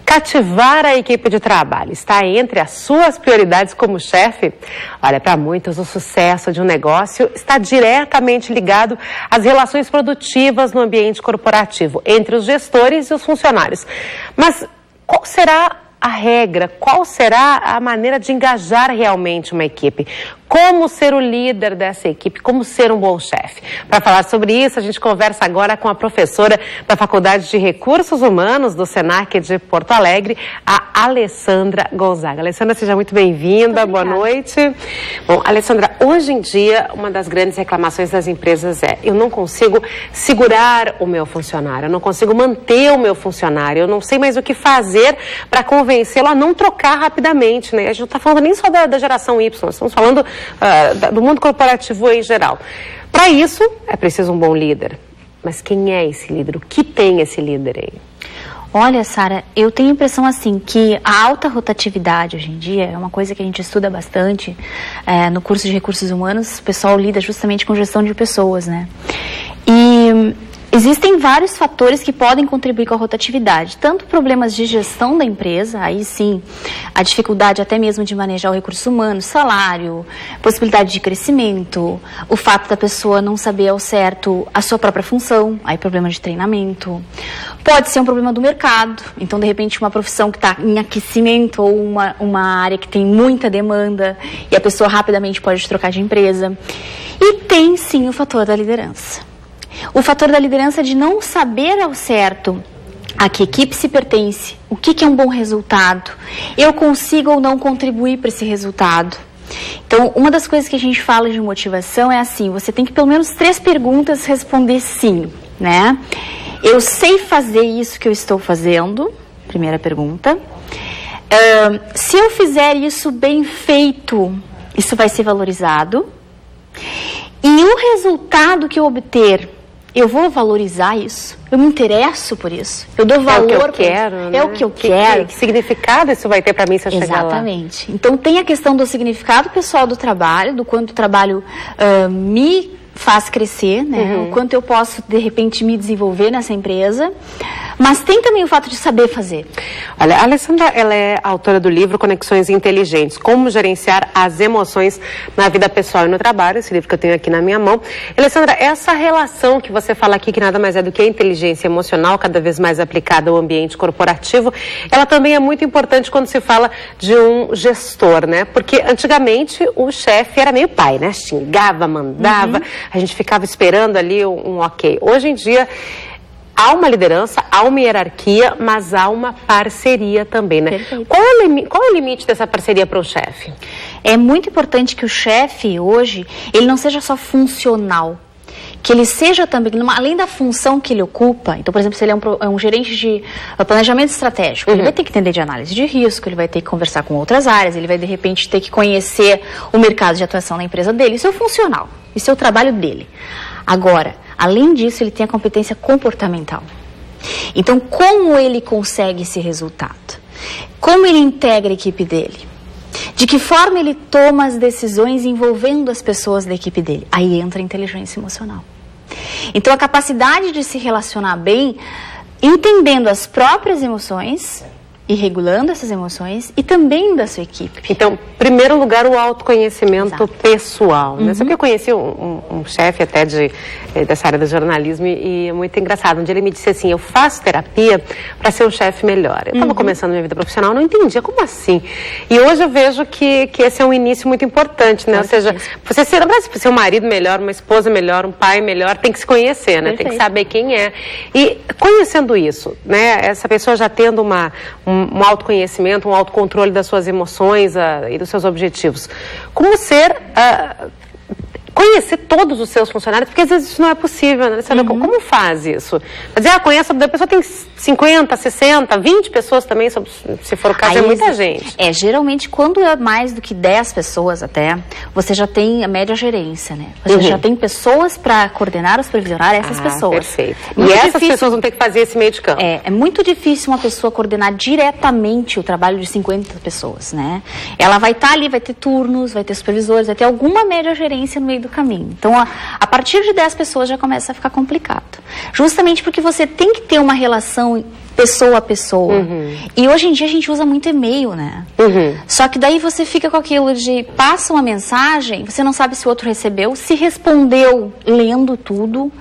Cativar a equipe de trabalho está entre as suas prioridades como chefe? Olha, para muitos, o sucesso de um negócio está diretamente ligado às relações produtivas no ambiente corporativo, entre os gestores e os funcionários. Mas qual será a regra? Qual será a maneira de engajar realmente uma equipe? Como ser o líder dessa equipe? Como ser um bom chefe? Para falar sobre isso, a gente conversa agora com a professora da Faculdade de Recursos Humanos do Senac de Porto Alegre, a Alessandra Gonzaga. Alessandra, seja muito bem-vinda. Boa noite. Bom, Alessandra, hoje em dia, uma das grandes reclamações das empresas é: eu não consigo segurar o meu funcionário, eu não consigo manter o meu funcionário, eu não sei mais o que fazer para convencê-lo a não trocar rapidamente, né? A gente não está falando nem só da geração Y, nós estamos falando do mundo corporativo em geral. Para isso, é preciso um bom líder. Mas quem é esse líder? O que tem esse líder aí? Olha, Sara, eu tenho a impressão assim que a alta rotatividade hoje em dia é uma coisa que a gente estuda bastante no curso de Recursos Humanos. O pessoal lida justamente com gestão de pessoas, né? E existem vários fatores que podem contribuir com a rotatividade, tanto problemas de gestão da empresa, aí sim, a dificuldade até mesmo de manejar o recurso humano, salário, possibilidade de crescimento, o fato da pessoa não saber ao certo a sua própria função, aí problema de treinamento. Pode ser um problema do mercado, então de repente uma profissão que está em aquecimento ou uma área que tem muita demanda e a pessoa rapidamente pode trocar de empresa. E tem sim o fator da liderança. O fator da liderança é de não saber ao certo a que equipe se pertence, o que é um bom resultado, eu consigo ou não contribuir para esse resultado. Então, uma das coisas que a gente fala de motivação é assim: você tem que pelo menos 3 perguntas responder sim, né? Eu sei fazer isso que eu estou fazendo, primeira pergunta. Se eu fizer isso bem feito, isso vai ser valorizado. E o resultado que eu obter, eu vou valorizar isso? Eu me interesso por isso? Eu dou valor para isso? É o que eu quero. Que significado isso vai ter para mim se eu chegar lá? Exatamente. Então tem a questão do significado pessoal do trabalho, do quanto o trabalho me faz crescer, né? O quanto eu posso, de repente, me desenvolver nessa empresa. Mas tem também o fato de saber fazer. Olha, a Alessandra, ela é autora do livro Conexões Inteligentes, Como Gerenciar as Emoções na Vida Pessoal e no Trabalho, esse livro que eu tenho aqui na minha mão. Alessandra, essa relação que você fala aqui, que nada mais é do que a inteligência emocional, cada vez mais aplicada ao ambiente corporativo, ela também é muito importante quando se fala de um gestor, né? Porque antigamente o chefe era meio pai, né? Xingava, mandava, a gente ficava esperando ali um ok. Hoje em dia, há uma liderança, há uma hierarquia, mas há uma parceria também, né? Qual é o limite dessa parceria para o chefe? É muito importante que o chefe, hoje, ele não seja só funcional, que ele seja também, além da função que ele ocupa. Então, por exemplo, se ele é um gerente de planejamento estratégico, ele vai ter que entender de análise de risco, ele vai ter que conversar com outras áreas, ele vai, de repente, ter que conhecer o mercado de atuação da empresa dele. Isso é o funcional, isso é o trabalho dele. Agora, além disso, ele tem a competência comportamental. Então, como ele consegue esse resultado? Como ele integra a equipe dele? De que forma ele toma as decisões envolvendo as pessoas da equipe dele? Aí entra a inteligência emocional. Então, a capacidade de se relacionar bem, entendendo as próprias emoções e regulando essas emoções, e também da sua equipe. Então, em primeiro lugar, o autoconhecimento pessoal, né? Só que eu conheci um chefe até dessa área do jornalismo e é muito engraçado. Um dia ele me disse assim: eu faço terapia para ser um chefe melhor. Eu estava começando minha vida profissional, não entendia, como assim? E hoje eu vejo que esse é um início muito importante, né? Ou seja, você ser um marido melhor, uma esposa melhor, um pai melhor, tem que se conhecer, né? Tem que saber quem é. E conhecendo isso, né? Essa pessoa já tendo um autoconhecimento, um autocontrole das suas emoções e dos seus objetivos. Como conhecer todos os seus funcionários, porque às vezes isso não é possível, né? Como faz isso? Quer dizer, conhece, a pessoa tem 50, 60, 20 pessoas também, se for o caso, aí é muita gente. Geralmente, quando é mais do que 10 pessoas até, você já tem a média gerência, né? Você já tem pessoas para coordenar ou supervisionar essas pessoas. Perfeito. E essas pessoas vão ter que fazer esse meio de campo. É muito difícil uma pessoa coordenar diretamente o trabalho de 50 pessoas, né? Ela vai estar ali, vai ter turnos, vai ter supervisores, vai ter alguma média gerência no meio do caminho. Então, a partir de 10 pessoas já começa a ficar complicado. Justamente porque você tem que ter uma relação pessoa a pessoa. E hoje em dia a gente usa muito e-mail, né? Só que daí você fica com aquilo de passa uma mensagem, você não sabe se o outro recebeu, se respondeu lendo tudo,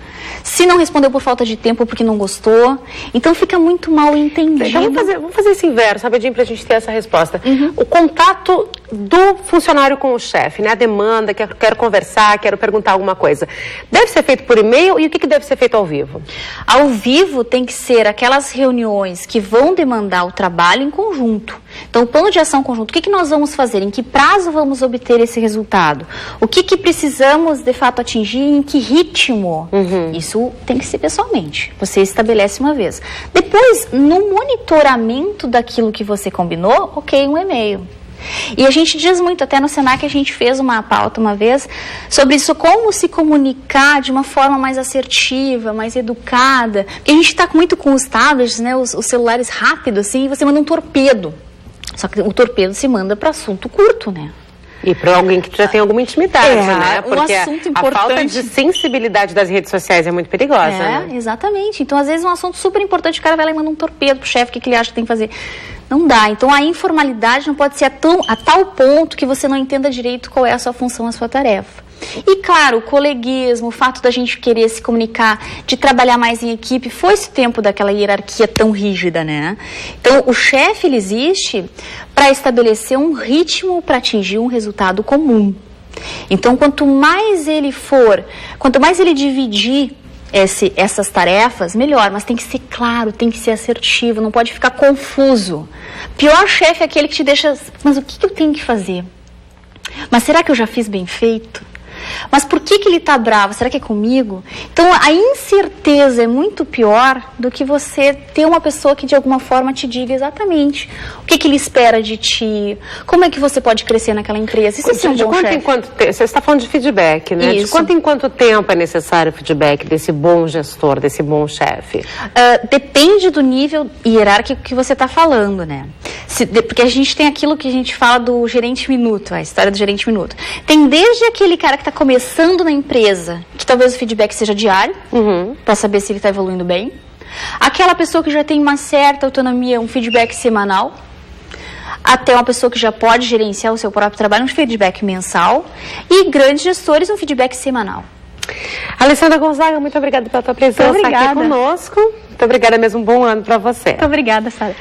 se não respondeu por falta de tempo porque não gostou. Então fica muito mal entendido. Então, vamos fazer esse inverso, rapidinho, pra gente ter essa resposta. O contato do funcionário com o chefe, né? A demanda, quero conversar, quero perguntar alguma coisa. Deve ser feito por e-mail e o que deve ser feito ao vivo? Ao vivo tem que ser aquelas reuniões que vão demandar o trabalho em conjunto. Então, o plano de ação conjunto, o que nós vamos fazer? Em que prazo vamos obter esse resultado? O que precisamos, de fato, atingir? Em que ritmo? Isso tem que ser pessoalmente. Você estabelece uma vez. Depois, no monitoramento daquilo que você combinou, ok, um e-mail. E a gente diz muito, até no Senac a gente fez uma pauta uma vez sobre isso, como se comunicar de uma forma mais assertiva, mais educada. Porque a gente está muito com os tablets, né, os celulares rápidos, assim, e você manda um torpedo. Só que o torpedo se manda para assunto curto, né? E para alguém que já tem alguma intimidade, né? Porque assunto a falta de sensibilidade das redes sociais é muito perigosa, né? Exatamente. Então, às vezes, um assunto super importante, o cara vai lá e manda um torpedo pro chefe, o que ele acha que tem que fazer. Não dá. Então, a informalidade não pode ser a tal ponto que você não entenda direito qual é a sua função, a sua tarefa. E, claro, o coleguismo, o fato da gente querer se comunicar, de trabalhar mais em equipe, foi esse tempo daquela hierarquia tão rígida, né? Então, o chefe, ele existe para estabelecer um ritmo para atingir um resultado comum. Então, quanto mais ele dividir essas tarefas, melhor, mas tem que ser claro, tem que ser assertivo, não pode ficar confuso. Pior chefe é aquele que te deixa, mas o que eu tenho que fazer? Mas será que eu já fiz bem feito? Mas por que ele está bravo? Será que é comigo? Então, a incerteza é muito pior do que você ter uma pessoa que, de alguma forma, te diga exatamente o que ele espera de ti, como é que você pode crescer naquela empresa. Isso é um bom chefe. Você está falando de feedback, né? Isso. De quanto em quanto tempo é necessário o feedback desse bom gestor, desse bom chefe? Depende do nível hierárquico que você está falando, né? Porque a gente tem aquilo que a gente fala do gerente minuto, a história do gerente minuto. Tem desde aquele cara que está começando na empresa, que talvez o feedback seja diário, para saber se ele está evoluindo bem. Aquela pessoa que já tem uma certa autonomia, um feedback semanal. Até uma pessoa que já pode gerenciar o seu próprio trabalho, um feedback mensal. E grandes gestores, um feedback semanal. Alessandra Gonzaga, muito obrigada pela tua presença aqui conosco. Muito obrigada mesmo, um bom ano para você. Muito obrigada, Sara.